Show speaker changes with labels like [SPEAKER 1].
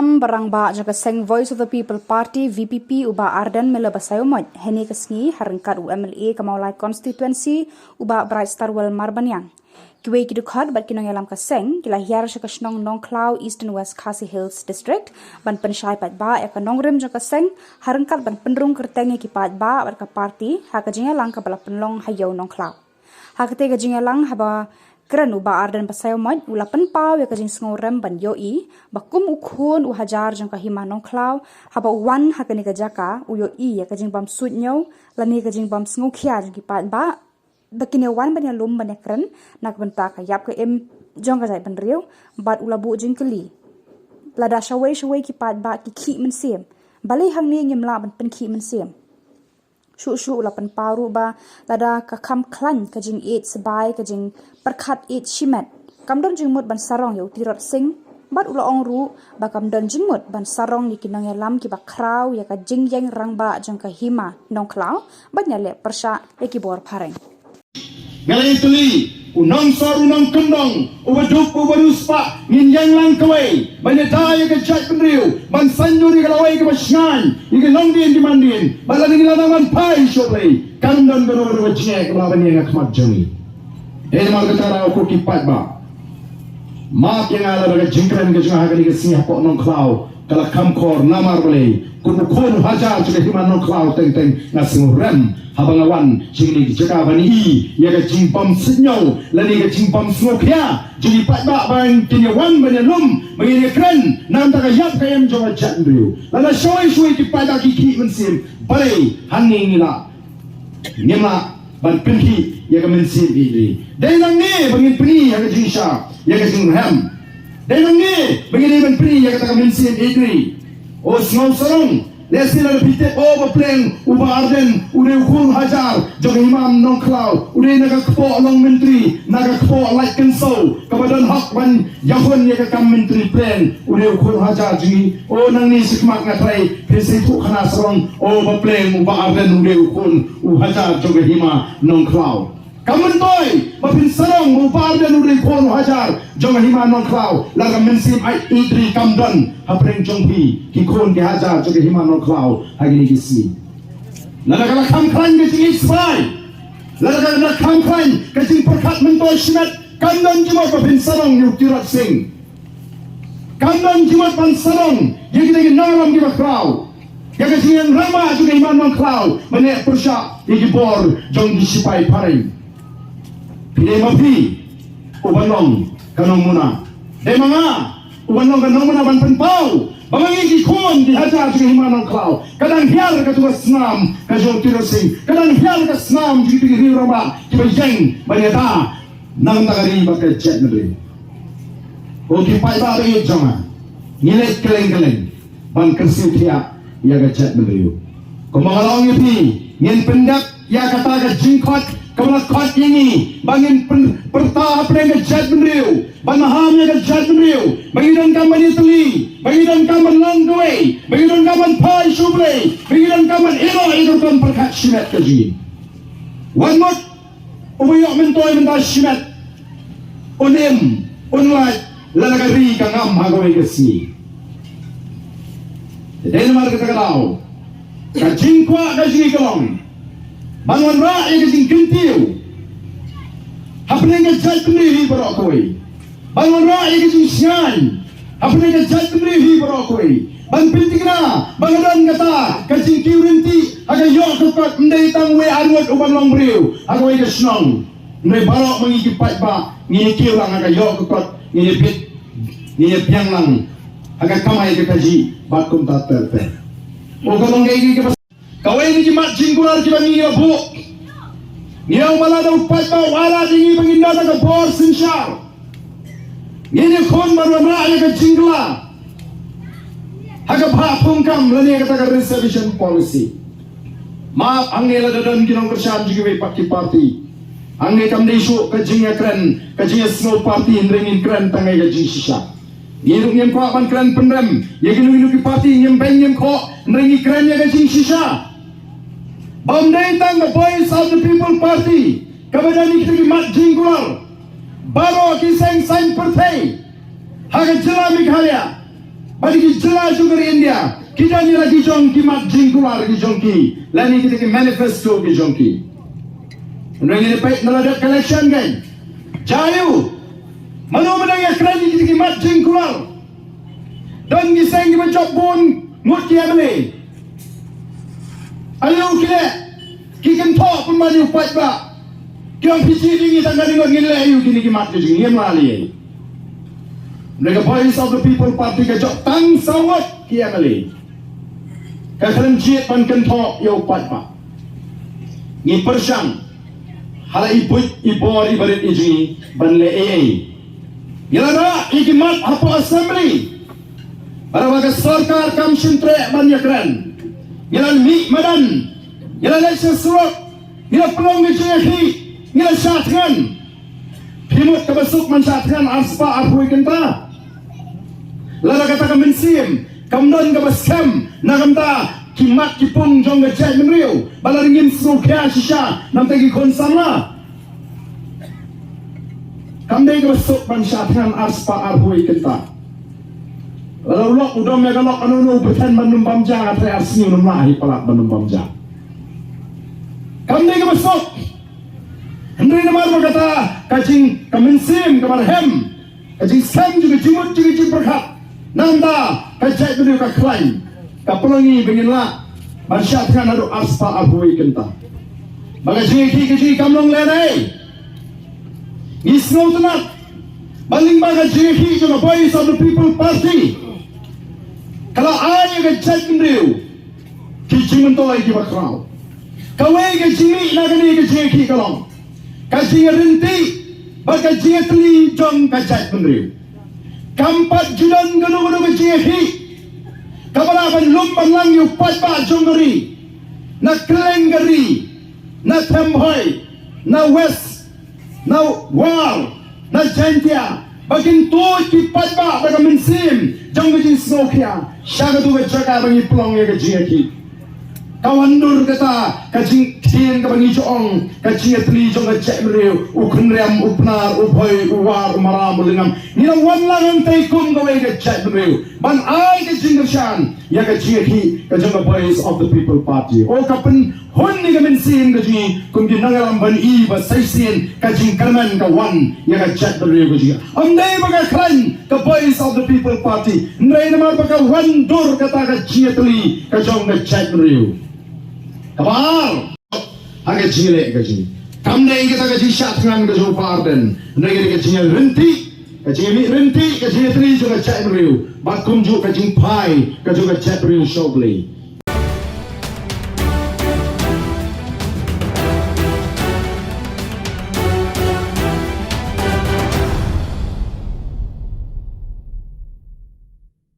[SPEAKER 1] Kam barang ba jaga seng Voice of the People Party VPP uba Ardan mela basayo mod heni kesngi harengkat UMLA Kamaulai constituency uba Bright Star Well Marbanyang. Kiwe kidukhat bat kinong yalam kaseng kila hiar sa kasnong Nongklau East and West Khasi Hills District ban pensyai pat ba ya kanong rem jaga seng harengkat ban penrung kertengi kipat ba bat ka party ha kajinga lang ka bala penlong hayo Nongklau. Ha kate kajinga lang haba keren uba Ardan pasayo mod ula penpau ya kajing sngorem ban yoi bakum ukhun u hajar jang kahima Nongklau haba wan hakani kajaka u yoi ya kajing bam sutnyo lani kajing bam sngokhia jang kipat ba bakine wan ban ya lum ban ya keren nak benta ka yap ka em jong ka jai ban riu bat ula bu jing keli lada shawai kipat ba ki men sem bali hang ni nyem la ban pen ki men sem shu lapan paru ba lada ka kam klan kajing 8 sebai kajing perkhat 8 shimet kamdon jingmut ban sarong yo tirot sing bat ula ong ru ba kamdon jingmut ban sarong ni kinang ya lam ki ba kraw ya ka jingyeng rang ba jang ka hima Nongklau bat nyale persha ya ki bor phareng
[SPEAKER 2] ngalai tuli unang sor unang kendong ubaduk ubaduspa ngin yang lang kawai banetaya ke chat penriu ban sanjuri kalawai ke basngan ige longdin di mandin balan ige lanaman pai shoplay kandon beror wajne ke lawan yang akmat jami mar ketara ko kipat ba ma yang ala daga jingkran ke jang hagani ke siap pok Nongklau kala kamkor namar boleh kuno kono hajar ke himan Nongklau teng ngasing rem habangawan jingni jaka bani ya ga jimpam senyau lani ga jimpam snokya jini patba ban kini wan ban lum mengini kren nam ta yap kayam jawa jandru lana shoi ki pada ki mensim bare hanni ngila nyema ban pinhi ya ga mensim ini denang ni bangin pri ya ga jinsha ya ga jingham denang ni bangin ban pri ya ga ta mensim ini o snau sarong Lesila repite overplaying uba Arden udah ukur hajar jaga imam Nongklau udah naga kepo along menteri naga kepo like kensau kebadan hak ban yahun ya kam menteri plan udah ukur hajar jadi oh nang ni sikmak ngatrai pesitu kana serong overplaying uba Arden udah ukur hajar jaga imam Nongklau kamen toy mapin serong uba Arden udah ukur hajar jaga imam Nongklau laga mensim ai idri kamdan hapreng jongpi ki kon ke hajar jaga imam Nongklau hari ni kisi lada kala kamkran ke jing ispai lada kala kamkran ke jing perkat mentoy shimat kandan jimat mapin serong yuktirat sing kandan jimat pan serong yang kita naram ki bakrau ya ke jing rama jaga imam Nongklau menek persya igibor jong disipai paring Pide mapi ubanong kanong muna demanga ubanong kanong muna ban penpau bangangi ki kon di hajar ke hima Nongklau kadang hiar ka tugas senam ka jong tirosing kadang hiar ka senam di ri roma ki bajeng baneta nang tagari ba ke chat nri o ki pai ba ri jonga nilai keleng ban kersi thia ya ga chat nri ko mangalong ni ngin pendak ya kata ka jingkot Kamu kot ini bangin perta apa yang kejat beliau, banaham yang kejat beliau, bangidan kaman ituli, bangidan kaman langdoi, bangidan kaman pai suble, bangidan kaman itu kan perkat simet kaji. One more, ubiyok mentoy mentas simet, unim, unlai, lalagari kangam hagawai kasi. Jadi mana kita tahu, kajing kuat kaji kalong. Bangun rakyat ke kintiu hapne ke jat ni berokoi bangun rakyat ke sian hapne ke jat ni berokoi ban pintikna bangadan kata ke kintiu rinti aga yok kot ndai tangwe arwat uban long briu aga we ke snong ndai barok mengi pat ba ni kiu lang aga yok kot ni pit ni piang lang aga kamai ke taji bakum ta terpe o kalong ke kawai ni jimat jingkular kita ni bu niau malada upat ba wala dingi penginda ka bor sinsyar ngini kon marwamra ya ka jingla haga ba pungkam lani kata ka reservation policy maaf angela dadan kinong kersan jigi we pakki party ange kam desu ka jinga kren ka jinga snow party ndringin kren tangai ka jing sisa ngiruk nyem ko ban kren pendem ya ginu ki party nyem beng nyem ko ndringi kren ya ka jing sisa Bamdai tang the Voice of the People Party kepada ni kita mat jingkular baro kiseng sain pertai haga jela Meghalaya bagi jelas juga di India. Kita ni lagi jongki mat jingkular lagi jongki. Lani kita ke manifesto ke jongki. Nang ini pay naladat collection kan. Jayu. Mano menang ya kerani kita ke mat jingkular. Dan giseng kita cop pun mut kia beli. Ayo kita kikan tok pun maju pat ba. Kian pisi dingi tangga dengar ngile ayo kini ke mat jing ngem lali. Mereka Voice of the People Party ke cop tang sawat kia beli. Kekeren jiet pan kentok yo pat pa. Ngi persang hala ibut ibor ibarit iji ban le ee. Yala ikimat apa assembly. Para waga sarkar kam sentre ban yakran. Yala mi madan. Yala lesya surat. Yala pelong ngejehi. Yala syatkan. Himut kebesuk man syatkan aspa arhui kenta. Lada kata kemensim. Kamdan ke baskam nakamta kimat kipung jong ke chat menriu balaringin sukya shisha nam tegi konsama kamdai ke basuk pansyatkan aspa arhui kenta lalu lok udom ya galok anunu beten menumbam jang atre arsni unumlahi palak menumbam jang kamdai ke basuk hendri namar berkata kacing kemensim kemarhem kacing skam juga jimut juga jimperkat nanda kacai tu dia kaklain kapelangi benginlah masyarakat adu aspa abui kenta bagai jeki kamlong lenai isno tenat baling bagai jeki juga Voice of the People Party kalau ayah kacai kendriu kicing mentolai ki bakrau kawai kacimi nagani ke jeki kalong kacing rinti bagai jeki jong kacai kendriu kampat judan ganu-ganu kejehi kabalaban lumban lang yung patpa jongari na kelengari na temhoy na west na wal na jantia bagin tuot ki patpa baga minsim jonggajin snokya syaga tuwa jaga bangi pelong ya kejehi kawandur kata kajing tien kabangi joong kajing etli jong kajek meriu ukun riam upnar upoy uwar umaram ulingam nilang wanlang ang taikum kawai kajek meriu ban ay kajing kersyan ya kajing ki kajong Voice of the People Party o kapen hon ni kaminsin kajing kum ginangalam ban i ba saisin kajing karman kawan ya kajek meriu kajing amday baga kran ka Voice of the People Party nray namar baga wandur kata kajing etli kajong kajek meriu kabar agak jilek gaji kamdai kita gaji syatkan gaji parden negeri gaji renti gaji mi renti gaji tri juga cak meriu bakum juga gaji pai gaji cak meriu shobli